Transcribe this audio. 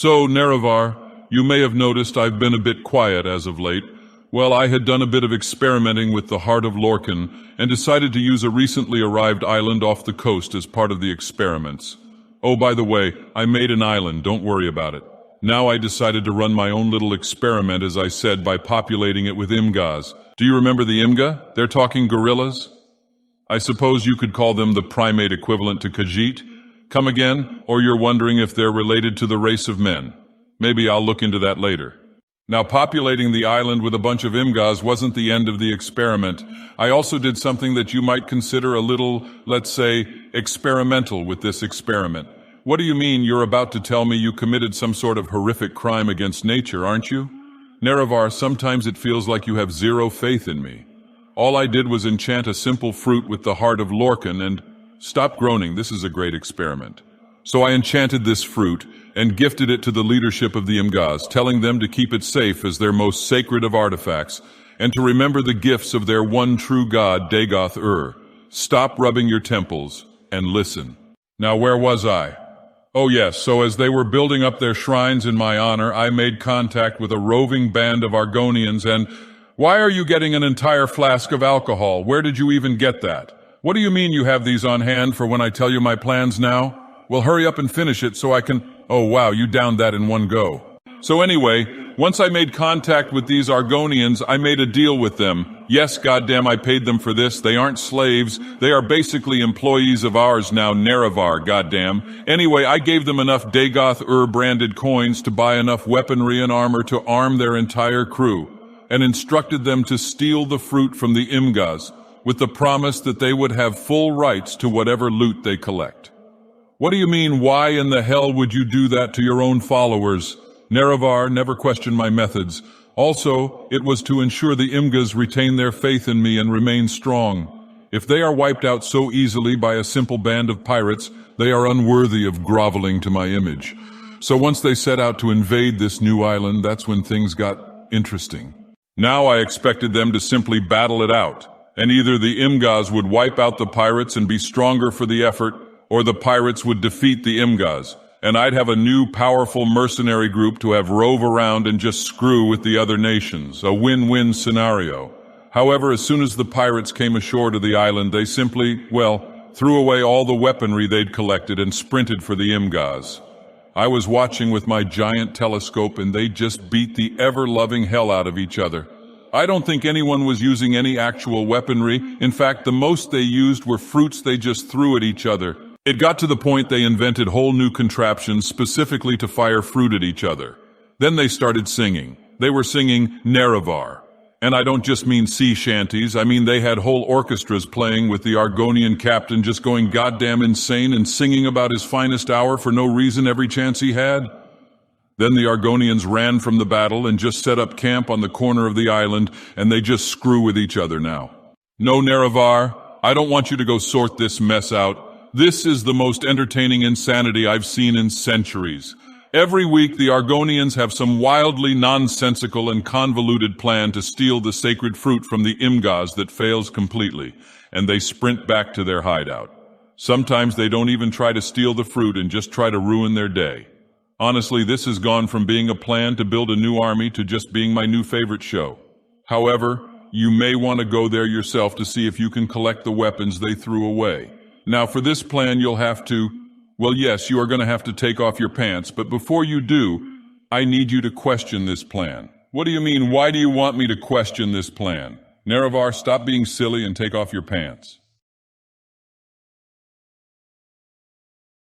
So, Nerevar, you may have noticed I've been a bit quiet as of late. Well, I had done a bit of experimenting with the heart of Lorcan and decided to use a recently arrived island off the coast as part of the experiments. Oh, by the way, I made an island, don't worry about it. Now I decided to run my own little experiment, as I said, by populating it with Imgas. Do you remember the Imga? They're talking gorillas? I suppose you could call them the primate equivalent to Khajiit. Come again? Or you're wondering if they're related to the race of men? Maybe I'll look into that later. Now, populating the island with a bunch of Imgas wasn't the end of the experiment. I also did something that you might consider a little, let's say, experimental with this experiment. What do you mean you're about to tell me you committed some sort of horrific crime against nature, aren't you? Nerevar, sometimes it feels like you have zero faith in me. All I did was enchant a simple fruit with the heart of Lorcan and... Stop groaning, this is a great experiment. So I enchanted this fruit and gifted it to the leadership of the Imgas, telling them to keep it safe as their most sacred of artifacts, and to remember the gifts of their one true god, Dagoth. Stop rubbing your temples and listen. Now, where was I? Oh yes, so as they were building up their shrines in my honor, I made contact with a roving band of Argonians and... Why are you getting an entire flask of alcohol? Where did you even get that? What do you mean you have these on hand for when I tell you my plans now? Well, hurry up and finish it so I can... Oh wow, you downed that in one go. So anyway, once I made contact with these Argonians, I made a deal with them. Yes, goddamn, I paid them for this. They aren't slaves. They are basically employees of ours now, Nerevar, goddamn. Anyway, I gave them enough Dagoth branded coins to buy enough weaponry and armor to arm their entire crew, and instructed them to steal the fruit from the Imgas, with the promise that they would have full rights to whatever loot they collect. What do you mean, why in the hell would you do that to your own followers? Nerevar, never question my methods. Also, it was to ensure the Imgas retain their faith in me and remain strong. If they are wiped out so easily by a simple band of pirates, they are unworthy of groveling to my image. So once they set out to invade this new island, that's when things got interesting. Now I expected them to simply battle it out, and either the Imgas would wipe out the pirates and be stronger for the effort, or the pirates would defeat the Imgas, and I'd have a new powerful mercenary group to have rove around and just screw with the other nations, a win-win scenario. However, as soon as the pirates came ashore to the island, they simply, well, threw away all the weaponry they'd collected and sprinted for the Imgas. I was watching with my giant telescope and they just beat the ever-loving hell out of each other. I don't think anyone was using any actual weaponry. In fact, the most they used were fruits they just threw at each other. It got to the point they invented whole new contraptions specifically to fire fruit at each other. Then they started singing. They were singing Nerevar. And I don't just mean sea shanties, I mean they had whole orchestras playing with the Argonian captain just going goddamn insane and singing about his finest hour for no reason every chance he had. Then the Argonians ran from the battle and just set up camp on the corner of the island, and they just screw with each other now. No, Nerevar, I don't want you to go sort this mess out. This is the most entertaining insanity I've seen in centuries. Every week, the Argonians have some wildly nonsensical and convoluted plan to steal the sacred fruit from the Imgas that fails completely, and they sprint back to their hideout. Sometimes they don't even try to steal the fruit and just try to ruin their day. Honestly, this has gone from being a plan to build a new army to just being my new favorite show. However, you may want to go there yourself to see if you can collect the weapons they threw away. Now, for this plan, you'll have to... Well, yes, you are going to have to take off your pants, but before you do, I need you to question this plan. What do you mean, why do you want me to question this plan? Nerevar, stop being silly and take off your pants.